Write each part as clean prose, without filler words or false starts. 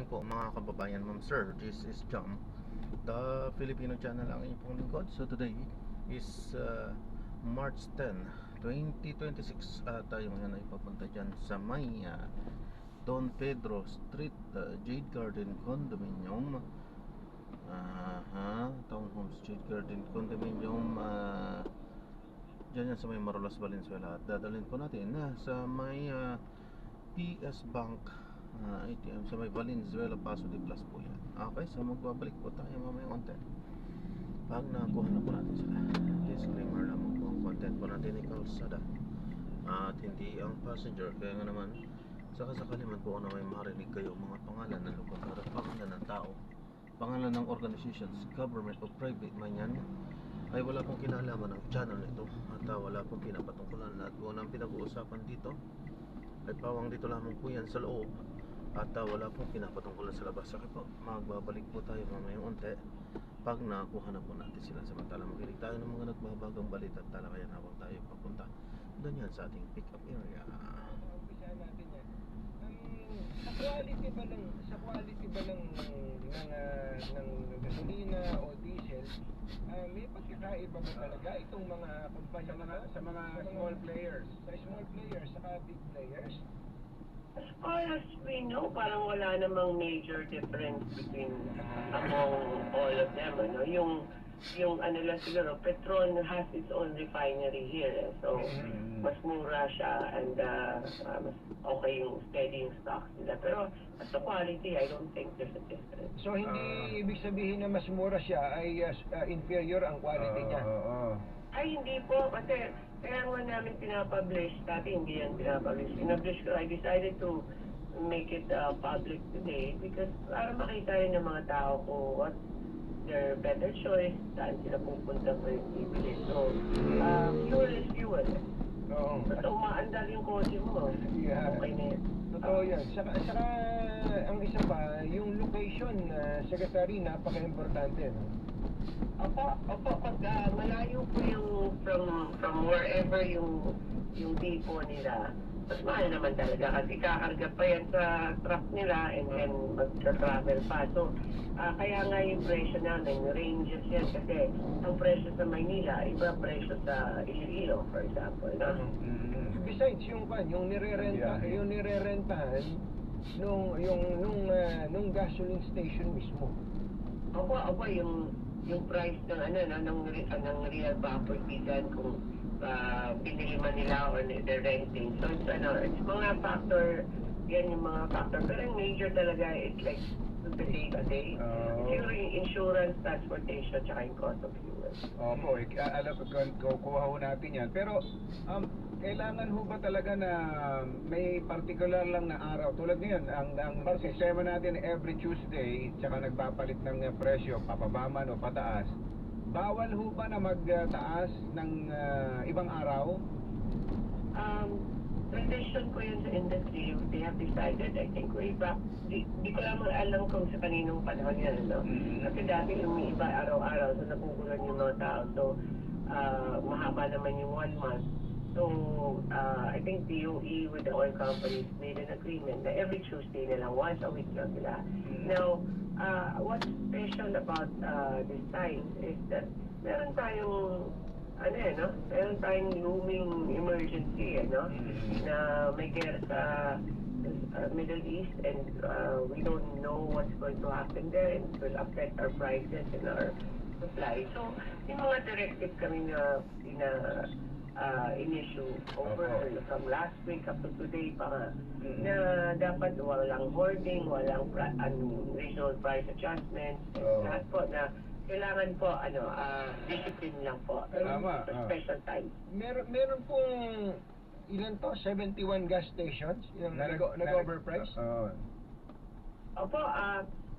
morning po mga kababayan, ma'am sir. This is Jam, the Filipino channel ang inyong lingkod. So today is March 10, 2026. Tayo ngayon ay papunta dyan sa may Don Pedro Street, Jade Garden Condominium, Townhomes Jade Garden Condominium, dyan yan sa may Marolas, Valenzuela. At dadalhin po natin sa may PS Bank ATM sa may Valenzuela, Paso de Blas po yan. Okay, so magbabalik po tayo mamaya konti pag nakuha na po natin sila. Disclaimer lamang po, ang content po natin ay kalsada at hindi ang passenger. Kaya nga naman, sakasakali man po na may marinig kayo mga pangalan ng lugar at pangalan ng tao, pangalan ng organizations, government o private man yan, ay wala pong kinalaman ng channel nito at wala pong pinapatungkulan. At unang pinag-uusapan dito ay pawang dito lamang po yan sa loob at wala pong pinapatungkulan sa labas. Sakit po, magbabalik po tayo mamayang unti pag nakuha na po natin sila. Samantalang makinig tayo ng mga nagbabagang balita at talakayan habang tayo papunta doon yan sa ating pick up area. Umpisa natin yan. Sa quality ba ng gasolina o diesel, may pagkakaiba ba talaga itong mga kumpanya sa mga small players? Sa small players, saka big players? As far as we know, parang wala namang major difference among all of them. Ano? Yung ano lang siguro, Petron has its own refinery here. So, mas mura siya and mas okay yung steady yung stocks nila. Pero as a quality, I don't think there's a difference. So, hindi ibig sabihin na mas mura siya ay inferior ang quality niya? Ay, hindi po. Kasi kaya nga namin pinapublish. Dati hindi yan pinapublish. I decided to make it public today because para makita rin ng mga tao ko what their better choice, saan sila pupunta for yung bibili. So, fuel is fuel. Oo. Basta umaandar yung kotse mo. Yeah. Okay na yan. Totoo yan. Saka ang isa pa, yung location, Secretary, napaka-importante. No? Opo, pag malayo po yung from wherever yung depot nila, mas mahal naman talaga kasi kakarga pa yan sa truck nila and then mag-travel pa. So, kaya nga yung presyo namin, ranges yan kasi ang presyo sa Maynila, iba presyo sa Iloilo, for example. No? Besides yung nirerentahan nung gasoline station mismo. Opo, yung price ng real property dyan kung binili man nila or they're renting. So it's mga factor, yan yung mga factor. Pero yung major talaga, it's like the day to day. Siguro yung insurance, transportation, tsaka yung cost of fuel. Opo, alam ko, kuha ho natin yan. Pero kailangan ho ba talaga na may particular lang na araw? Tulad ngayon, ang sistema natin every Tuesday, tsaka nagpapalit ng presyo, papaba man o pataas. Bawal ho ba na magtaas ng ibang araw? Tradition ko yun sa industry. They have decided, I think, way back. Di ko lang alam kung sa kaninong panahon yan, no? Kasi dati umiiba araw-araw, so napupulan yung mga tao. So, mahaba naman yung 1 month. So, I think DOE with the oil companies made an agreement na every Tuesday na lang, once a week lang sila. Now, what's special about this time is that meron tayong meron tayong looming emergency, na may gera sa Middle East and we don't know what's going to happen there and it will affect our prices and our supply. So, yung mga directives kami na in-issue over from last week up to today na dapat walang hoarding, walang unreasonable price adjustments, lahat po na kailangan po discipline lang po. Tama. Special time. Meron pong ilan to? 71 gas stations yung nag-overprice? Opo,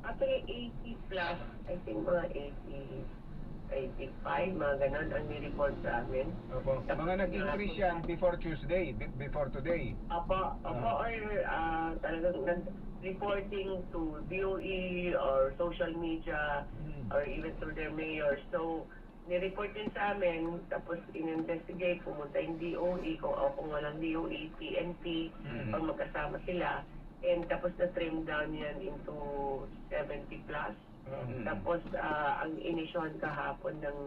actually 80 plus, I think mga 85, mga ganon ang nireport sa amin. Opo. Mga nag-increase yan before Tuesday, before today. Or talagang reporting to DOE or social media or even through their mayor. So, nireport din sa amin, tapos in-investigate, pumunta yung DOE, kung walang DOE, PNP, or magkasama sila. and tapos na-trim down yan into 70 plus. Tapos ang inisyon kahapon ng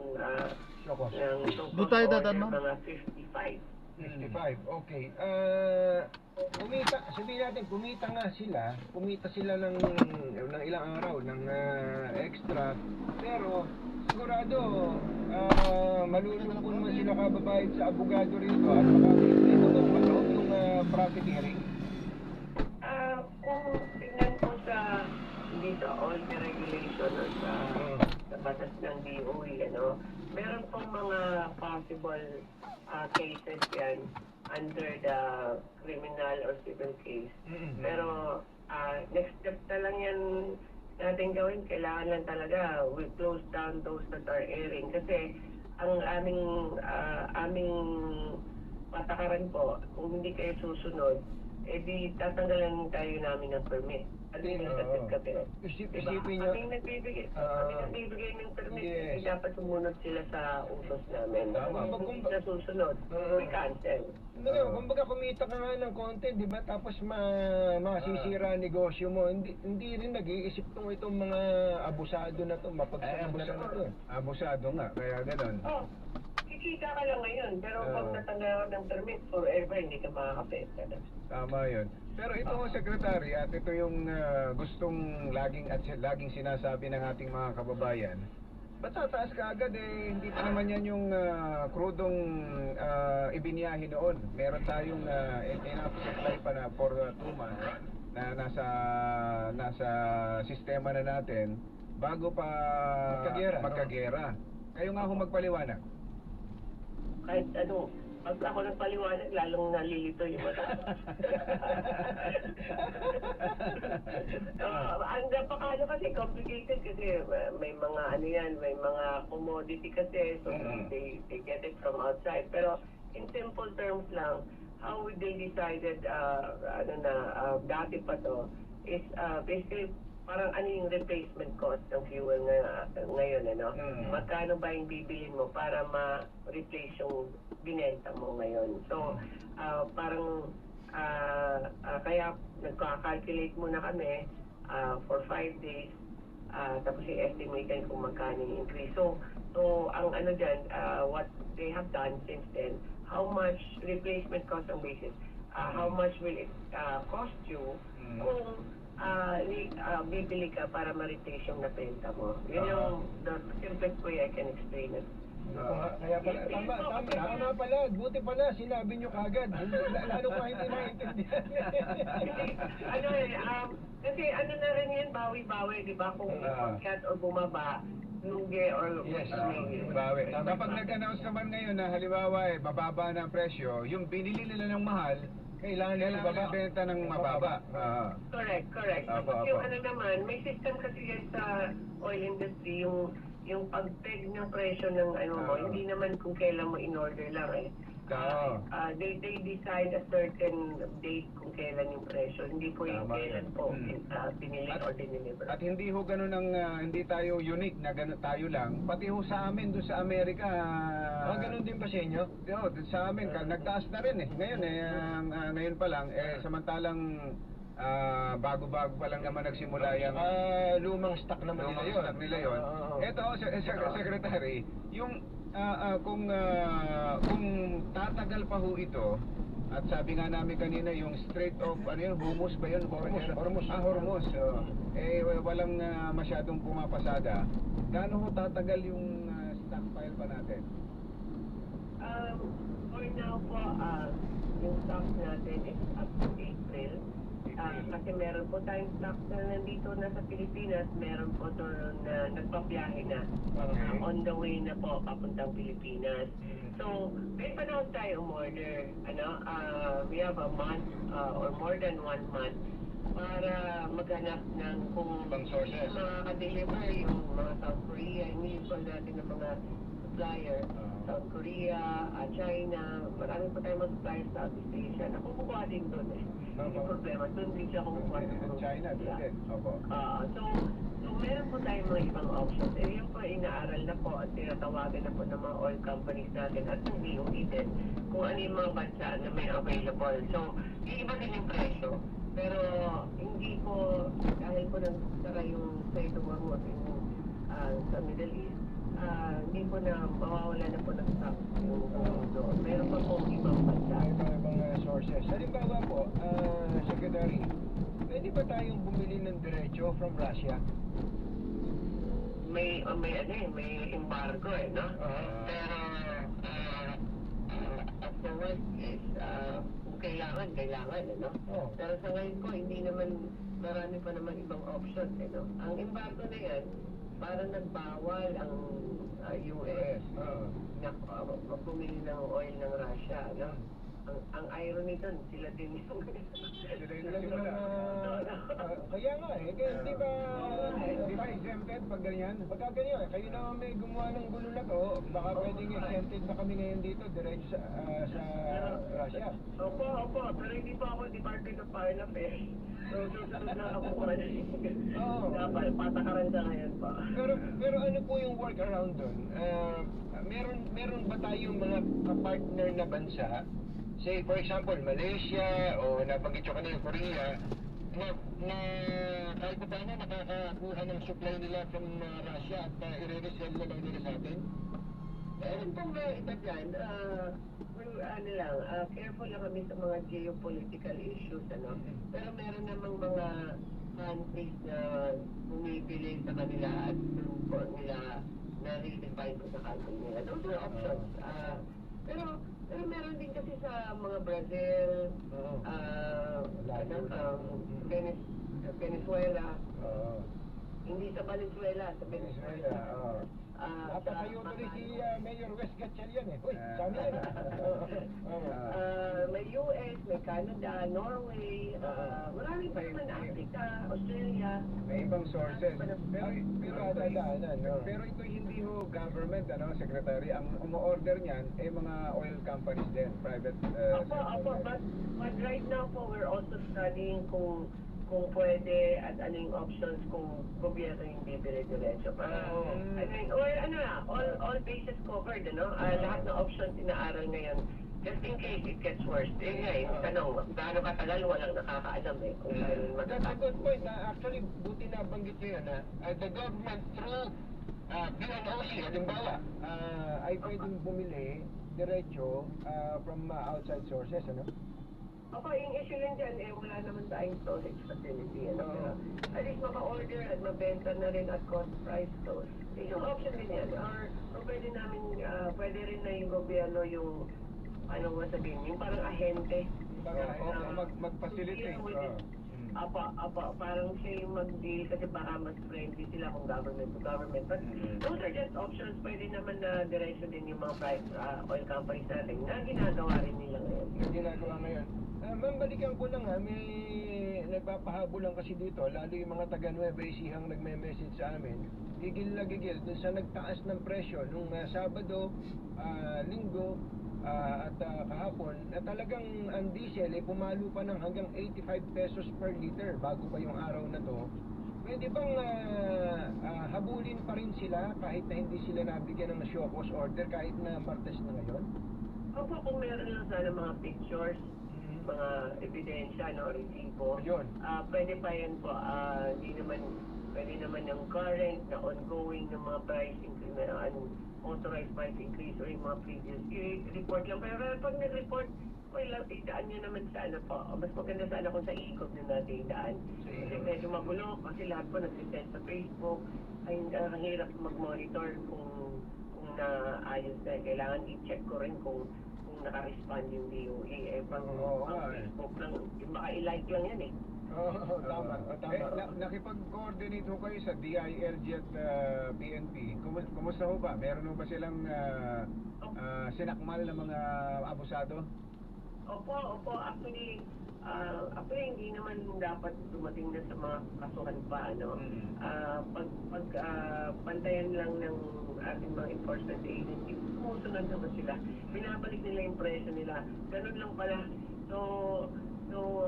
Sokos. Doon tayo dadaan, ma'am? mga 55. 55, okay. Sabihin natin, kumita sila ng ilang araw, ng extra, pero sigurado, malulunod po naman sila kababayad sa abogado rito, at dito mo ba yung profiteering? Kung tingnan po dito, all the regulation o sa batas ng DOE, meron pong mga possible cases yan under the criminal or civil case. Pero next step na lang yan natin gawin. Kailangan lang talaga we close down those that are airing. Kasi ang aming patakaran po, kung hindi kayo susunod, di tatanggalan tayo namin ng permit. Administrative ka pero. Isipin nyo, Kaming nagbibigay ng permit, yes. dapat sumunod sila sa utos namin. Tama. Kung hindi sila susunod, we cancel. Kumbaga kumita ka nga ng content, di ba? Tapos masisira ang negosyo mo. Hindi rin nag-iisip itong mga abusado na to, mapagsasabusan na to. Abusado nga, kaya ganon. Kikita ka lang ngayon, pero pag natanggalan ng permit, forever hindi ka makakapenta. Tama yun. Pero ito ho, Secretary, at ito yung gustong laging sinasabi ng ating mga kababayan. Ba't tataas ka agad hindi pa naman yan yung krudong ibinyahe noon. Meron tayong enough supply pa na for 2 months na nasa sistema na natin bago pa magkagera. Kayo nga ho magpaliwanag. Kahit pag ako nagpaliwanag, lalong nalilito yung mata. Ang napakano kasi complicated kasi may mga may mga commodity kasi, so they get it from outside. Pero in simple terms lang, how they decided, dati pa to, is basically parang ano yung replacement cost ng fuel ngayon, Magkano ba yung bibilin mo para ma-replace yung binenta mo ngayon? So, parang kaya nagka-calculate muna kami for 5 days, tapos i-estimate kung magkano yung increase. So ang dyan, what they have done since then, how much replacement cost ang basis, how much will it cost you kung bibili ka para ma-replace yung nabenta mo. Yun yung the simplest way I can explain it. Kaya pala, tama pala, buti pala, sinabi nyo kagad. Lalo pa hindi naiintindihan. Kasi na rin yan, bawi-bawi, di ba? Kung pagkat o bumaba, lugi or Bawi. Kapag nag-announce naman ngayon na halimbawa bababa na ang presyo, yung binili nila ng mahal, kailangan ibenta ng mababa. Correct. Tapos yung naman, may system kasi yan sa oil industry, yung pag-peg ng presyo ng mo, hindi naman kung kailan mo in-order lang they decide a certain date kung kailan yung presyo, hindi po yung kailan po pinili or diniliver. At hindi ho ganun hindi tayo unique na ganun tayo lang, pati ho sa amin doon sa Amerika. Ganun din ba sa inyo? Sa amin, nagtaas na rin ngayon ngayon pa lang, samantalang bago-bago pa lang naman nagsimula yung lumang stock naman nila yun. Ito, Secretary, yung kung tatagal pa ho ito, at sabi nga namin kanina yung Strait of Hormuz ba yun? Hormuz. Walang masyadong pumapasada. Gaano ho tatagal yung stockpile pa natin? For now po, yung stock natin is up to April. Kasi meron po tayong stock na nandito na sa Pilipinas, meron po doon na nagpabiyahe na. On the way na po papuntang Pilipinas. So, may panahon tayo umorder. We have a month or more than 1 month para maghanap ng kung makaka-deliver yung mga South Korea, inilipol natin ng mga supplier. South Korea, China, marami pa tayong mga suppliers sa Southeast Asia na kumukuha din doon Yung problema, doon din siya kumukuha ng China, doon din. So meron po tayong mga ibang options. Yun po inaaral na po at tinatawagan na po ng mga oil companies natin at ng DOE din kung ano yung mga bansa na may available. So, iiba din yung presyo. Pero hindi ko, dahil ko nagsara yung Strait of Hormuz sa Middle East, hindi ko na mawawala na po ng stock yung doon. Meron pa pong ibang bansa. Ibang sources. Halimbawa po, Secretary, pwede ba tayong bumili ng diretso from Russia? May embargo no? Pero at the worst is kung kailangan ano? Oh. Pero sa ngayon ko hindi naman marami pa naman ibang options no? Ang embargo na yan parang nagbawal ang US na pumili ng oil ng Russia no? Ang irony doon, sila din yung kaya nga di ba exempted pag ganyan? Pagka ganyan, kayo naman may gumawa ng gulo na to, baka pwedeng exempted na kami ngayon dito, diretso sa Russia. Opo, pero hindi pa ako Department of Foreign Affairs. So, susunod na ako pa rin. Dapat patakaran sa ngayon pa. Pero ano po yung workaround doon? Meron ba tayong mga kapartner na bansa, say for example Malaysia o nabanggit ko kanina Korea, na kahit pa paano nakakakuha ng supply nila from Russia at i-resell na lang nila sa atin? Meron pong iba dyan, careful lang kami sa mga geopolitical issues, ano? Pero meron namang mga countries na bumibili sa kanila at doon po nila na-redefine ko sa country nila. Those are options. Pero meron din kasi sa mga Brazil, Venezuela, hindi sa Venezuela, sa Venezuela. Napakayo tuloy si Mayor West Gatchalian eh. Uy, saan yan? May US, may Canada, Norway, marami pa naman, Africa, Australia. May ibang sources. Pero ito hindi ho government, Secretary. Ang umu-order niyan ay mga oil companies din, private Opo, but right now po, we're also studying kung pwede at ano yung options kung gobyerno yung bibili diretso. All bases covered, lahat ng options inaaral ngayon. Just in case it gets worse. Yung tanong, gaano katagal, walang nakakaalam kung kailan That's a good point. Actually, buti na banggit nyo yun. The government through BNOC, halimbawa, ay pwedeng bumili diretso from outside sources, Ako, yung issue lang dyan, wala naman tayong storage facility, pero at least maka-order at mabenta na rin at cost price close. Yung option din yan, or pwede rin na yung gobyerno yung, yung parang ahente. mag-facilitate. Parang siya yung mag-deal kasi para mas friendly sila kung government to government. But those are just options. Pwede naman na diretso din yung mga oil companies natin na ginagawa rin nila ngayon. Ma'am, balikan ko lang may nagpapahabol lang kasi dito, lalo yung mga taga Nueva Ecija ang nagme-message sa amin, gigil na gigil dun sa nagtaas ng presyo nung Sabado, Linggo, at kahapon, na talagang ang diesel ay pumalo pa ng hanggang 85 pesos per liter bago pa yung araw na to. Pwede bang habulin pa rin sila kahit na hindi sila nabigyan ng show cause order kahit na Martes na ngayon? Opo, kung meron lang sana mga pictures, mga ebidensya, resibo. Pwede pa yan po. Pwede naman yung current na ongoing ng mga price increase, unauthorized price increase or yung mga previous report lang. Pero pag nag-report, idaan nyo naman sa mas maganda sana kung sa e-code nyo natin idaan. Kasi medyo magulo kasi lahat po nagsisend sa Facebook. Ay, hirap mag-monitor kung naayos na. Kailangan i-check ko rin kung naka-respond yung DOE. Facebook lang, baka i-like lang yan Tama. Nakipag-coordinate ho kayo sa DILG at PNP. Kumusta ho ba? Meron ho ba silang sinakmal na mga abusado? Opo. Actually, hindi naman dapat dumating na sa mga kasuhan pa, Pantayan lang ng ating mga enforcement agency, sumusunod naman sila. Binabalik nila yung presyo nila. Ganun lang pala. So, So,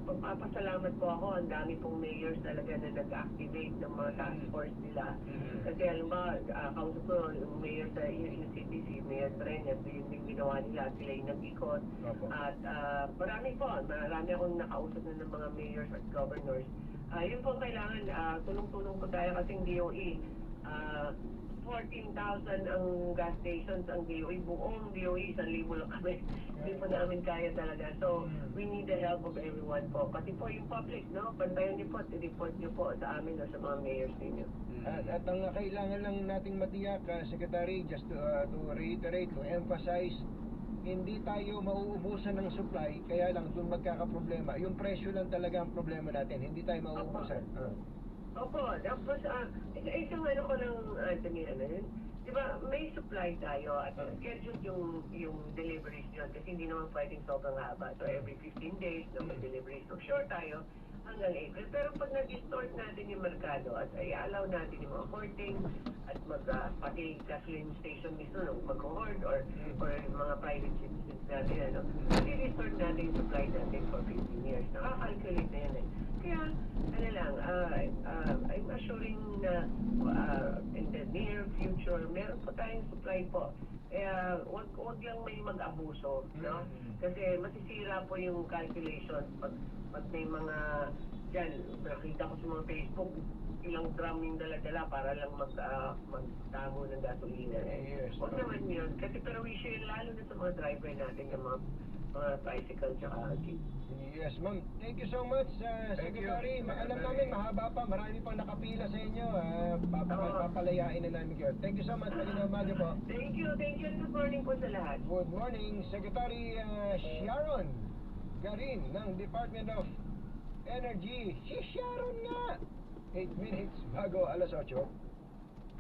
pagpapasalamat po ako, ang dami pong mayors talaga na nag-activate ng mga task force nila. Kasi alam ba, kausap ko yung mayor sa yung city, si Mayor Trenes, yun yung ginawa nila, sila yung nag-ikot. Opo. At marami akong nakausap na ng mga mayors at governors. Yun po kailangan, tulong-tulong po tayo kasing DOE. 14,000 ang gas stations, ang DOE, buong DOE, 1,000 lang kami. Hindi po namin kaya talaga. So, we need the help of everyone po. Pati po yung public, no? Bantayan niyo po, report niyo po sa amin o sa mga mayors ninyo. At ang kailangan lang nating matiyak, Secretary, just to reiterate, to emphasize, hindi tayo mauubusan ng supply, kaya lang doon magkakaproblema. Yung presyo lang talaga ang problema natin, hindi tayo mauubusan. Opo, tapos, isang ano ko lang, Anthony, yun? Di ba, may supply tayo at scheduled yung deliveries nyo kasi hindi naman pwedeng sobrang haba. So, every 15 days na mag-deliveries. So, sure tayo hanggang April. Pero pag nag-distort natin yung merkado at i-allow natin yung mga hoarding at pati gasoline station mismo mag-hoard or yung mga private citizens natin, i-distort natin yung supply natin for 15 years. Nakakalculate na yan eh. Kaya, I'm assuring na in the near future, meron po tayong supply po. Kaya, wag lang may mag-abuso, no? Kasi masisira po yung calculations pag may mga, dyan, nakita ko sa mga Facebook, ilang drum yung dala-dala para lang magtago ng gasolina. Yes. Huwag naman yun. Kasi pero we share lalo na sa mga driver natin, yung mga tricycle tsaka jeep. Yes, ma'am. Thank you so much, Secretary. Alam namin, mahaba pa. Marami pang nakapila sa inyo. Papalayain na namin kayo. Thank you so much. Magandang umaga po. Thank you. Good morning po sa lahat. Good morning, Secretary Sharon Garin ng Department of Energy. Si Sharon nga! 8 minutes bago alas 8.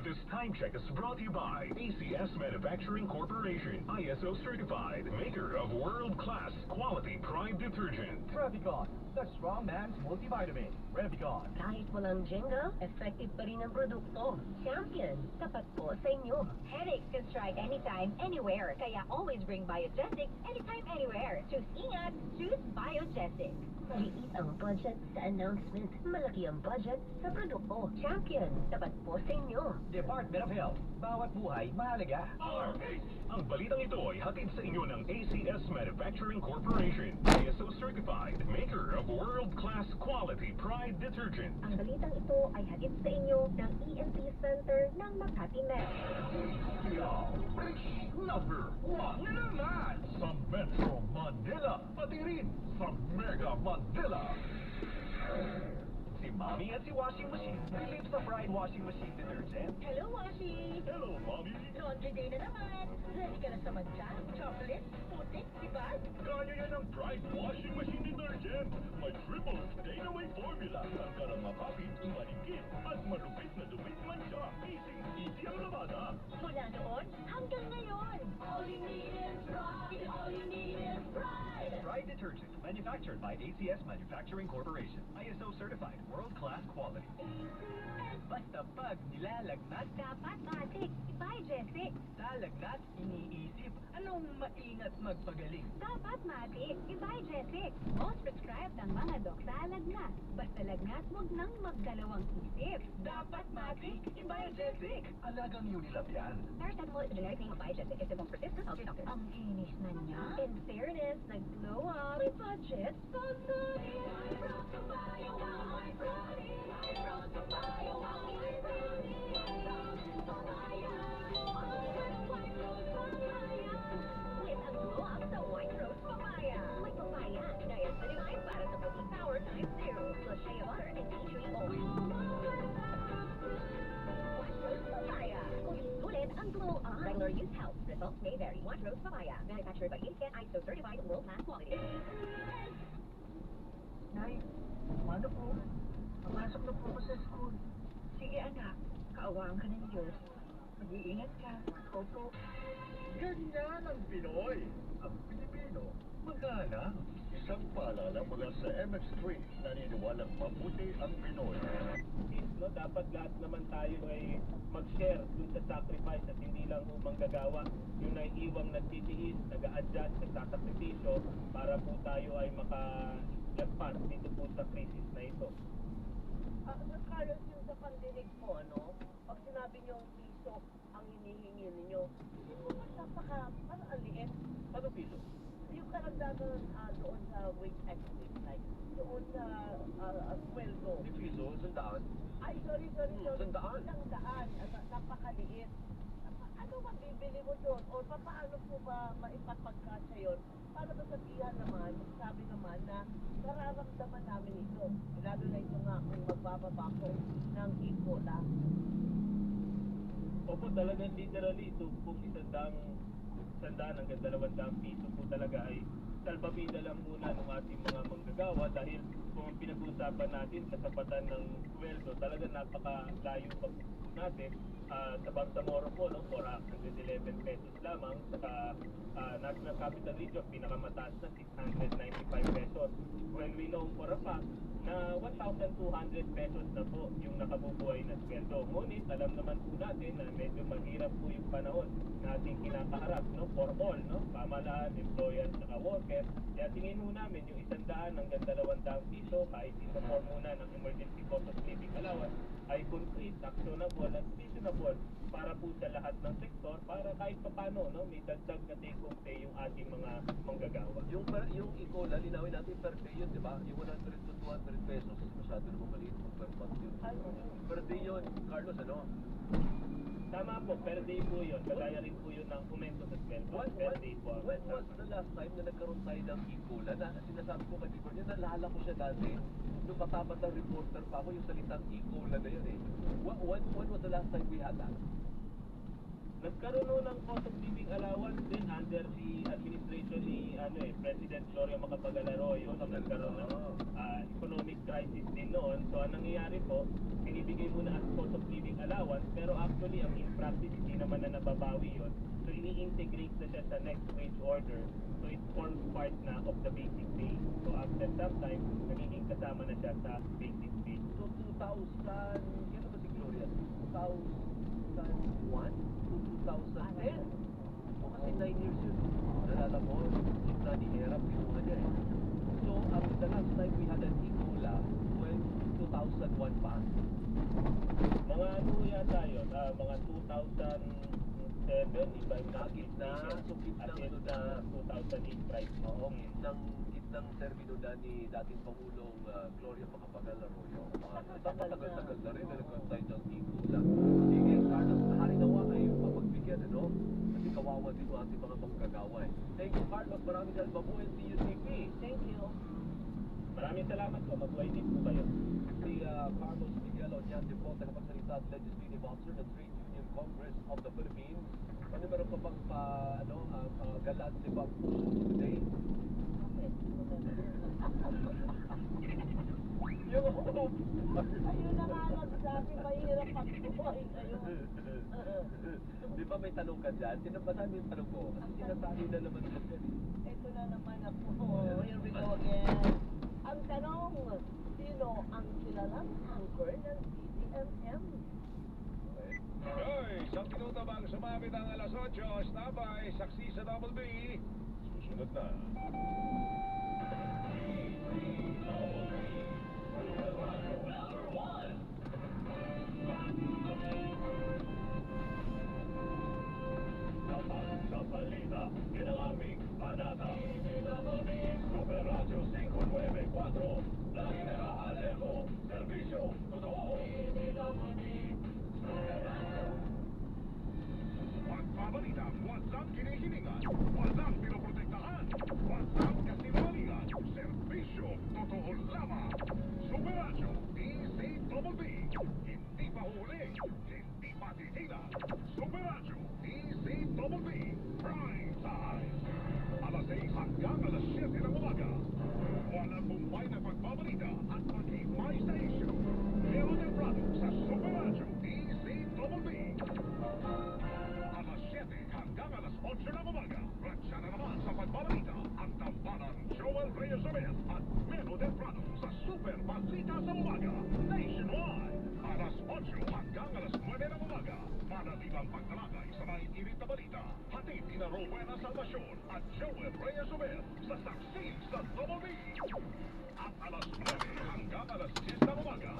This time check is brought to you by ACS Manufacturing Corporation, ISO certified, maker of world-class quality Pride detergent. Revicon, the strong man's multivitamin. Revicon. Kahit walang jingle, effective pa rin ang produkto. Champion, tapat po sa inyo. Headaches can strike anytime, anywhere. Kaya always bring Biogesic anytime, anywhere. Choose ingat, choose Biogesic. Liit ang budget sa announcement. Malaki ang budget sa produkto. Champion, tapat po sa inyo. Department of Health. Bawat buhay mahalaga. RH. Ang balitang ito ay hatid sa inyo ng ACS Manufacturing Corporation, ISO certified, maker of world-class quality Pride detergent. Ang balitang ito ay hatid sa inyo ng ENT Center ng Makati Med. Number 1 na naman sa Metro Manila, pati rin sa Mega Manila. Si Mommy at si Washing Machine. Believe sa Pride Washing Machine Detergent. Hello, Washi! Hello, Mommy. Laundry day na naman. Ready ka na sa madyan, chocolate, putik, sibag? Kaya yan ang Pride Washing Machine Detergent. May triple stain-away formula. Tanggal ang mapapit, malikit, at malupit na dupit man siya. Easy ang labada. Mula noon hanggang ngayon. All you need is pride. All you need is pride. Pride Detergent. Manufactured by ACS Manufacturing Corporation. ISO certified. World-class quality. Basta pag nilalagnat, Dapat batik, Biogesic. lalagnat, iniisip, anong maingat magpagaling. Dapat matik, Biogesic. Most prescribed ng mga dok sa lagnat. Basta lagnat, huwag nang magdalawang isip. Dapat matik, Biogesic. Alagang Unilab yan. Paracetamol is a generic name of Biogesic. If symptoms persist, consult your doctor. Ang inis na niya. In fairness, nag-glow up. May budget. With ang glow up sa White Rose Papaya. May papaya, diet-certified para sa protein power times 0. Plus shea butter and tea tree oil. White Rose Papaya. Ulit ang glow up. Regular use helps. Results may vary. White Rose Papaya. Manufactured by ACN ISO certified world-class quality. Nay, paano po? Papasok na po ako sa school. Sige anak, kaawaan ka ng Diyos. Mag-iingat ka. Opo. Ganyan ang Pinoy. Ang Pilipino, magana. Isang paalala mula sa MX3, naniniwalang mabuti ang Pinoy. No, dapat lahat naman tayo ay mag-share dun sa sacrifice at hindi lang ho manggagawa. Yung naiiwang nagtitiis, nag-a-adjust, nagsasakripisyo para po tayo ay makalagpas dito po sa crisis na ito. Sir Carlos, yung sa pandinig po, ano, pag sinabi niyong piso ang hinihingi ninyo, hindi mo ba parang ang liit? Ano piso? Yung karagdagan doon sa wage estimate, like, doon sa sweldo. Di piso, sandaan. Ay, sorry. Sandaan. Sandaan. Napakaliit. Ano mabibili mo doon? O paano po ba maipapagkasya yun? Para ba sabihan naman, sabi naman na nararamdaman namin ito. Lalo na ito nga kung magbababa ko ng ikola. Opo, talagang literally ito kung sandaan hanggang 200 piso po talaga ay salbabida lang muna ng ating mga manggagawa dahil kung ang pinag-uusapan natin kasapatan ng sweldo, talaga napakalayo pa po natin. Sa Bangsamoro po, no, 411 pesos lamang. Sa National Capital Region, pinakamataas na 695 pesos. When we know for a fact na 1,200 pesos na po yung nakabubuhay na sweldo. Ngunit alam naman po natin na medyo mahirap po yung panahon na ating kinakaharap, no, for all, no, pamahalaan, employer, saka worker. Kaya tingin mo namin yung 100 hanggang 200 piso kahit isa-form muna ng emergency cost of living allowance ay concrete, actionable at reasonable para po sa lahat ng sektor para kahit papano, no, may dagdag na take-home pay yung ating mga manggagawa. Yung ikola, linawin natin per day yun, di ba? Yung 100 to 200 pesos, masyado naman maliit kung per month yun. Per day yun, Carlos, ano? Tama po, per day po yun. Kagaya rin po yun ng aumento sa sweldo. Per day po. When was the last time na nagkaroon tayo ng ikola? Na sinasabi ko kay Bibor niya, nalala ko siya dati. Nung bata-batang reporter pa ako, yung salitang ikola na yun eh. When was the last time we had that? Nagkaroon nun ng cost of living allowance din under the administration ni President Gloria Macapagal Arroyo. So, nagkaroon ng economic crisis din noon. So, ang nangyayari po, binibigay muna as cost of living allowance, pero actually, ang in practice, hindi naman na nababawi yun. So, ini-integrate na siya sa next wage order. So, it forms part na of the basic pay. So, after some time, nagiging kasama na siya sa basic pay. So, 2000, kailan ba si Gloria? 2001 to 2010? O kasi 9 years yun. Nalala mo, gitna ni Era, pinuha niya eh. So, the last time we had an ikola, when 2001 pa. Mga ano yata yun, mga 2007, iba yung Gitna, so gitnang ano na, 2008 price. oo, gitnang termino na ni dating Pangulong Gloria Macapagal Arroyo. Matagal-tagal na rin na nagkaroon tayo ng ikola. Sige, Carlos, naharinawa kayo pagbigyan, ano? Kasi kawawa din yung ating mga manggagawa eh. Thank you, Carlos. Maraming salamat. Mabuhay ang CUTP. Thank you. Maraming salamat po, mabuhay din po kayo. Si Carlos Miguel Oñate po, tagapagsalita at Legislative Officer ng Trade Union Congress of the Philippines. Ano meron pa bang galante pa puso today? Yung hope! Ayun na nga nagsabi, mahirap pagbuhay kayo. Di ba may tanong ka dyan? Tinabasa mo yung tanong ko. Kasi sinasabi na naman ko dyan eh. Ito na naman ako. Here we go again. Ang tanong, sino ang kilalang anchor ng DZMM? Hoy, isang minuto bang sumabit ang alas 8, standby, saksi sa Double B. Susunod na. Sa balita, ginaming panata. Super Radio 594, La Linea Alejo, Servisyo, Totoo. Pagbabalita, walang kinihilingan, walang pinoprotektahan, walang kasinungalingan, serbisyo, totoo lamang. Super Radio, DZBB, hindi pa huli, hindi pa titila. Super Radio, DZBB, prime time. Alas 6 hanggang alas 7 ng umaga. Walang bumbay na pagbabalita at pag-ibay sa issue. Meron ang product sa Super Radio, DZBB. Alas 7 hanggang alas 8 ng umaga. Ratsya na naman sa pagbabalita ang tambalang Joel Reyes at Mero Temprano sa Super Balita sa Umaga nationwide. Alas 8 hanggang alas 9 ng umaga. Madalilang pagtalakay sa mga init na balita. Hatid ni Rowena Salvacion at Joel Reyes Omer sa Saksi sa Double B. At alas 9 hanggang alas 10 ng umaga.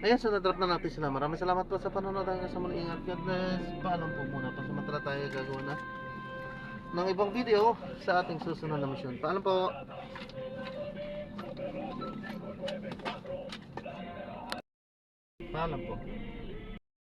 Ayan, so na-drop na natin sila. Maraming salamat po sa panonood. Hanggang sa muli, ingat. God bless. Paalam po muna. Pasamantala tayo gagawa na ng ibang video sa ating susunod na mission. Paalam po. Paalam po.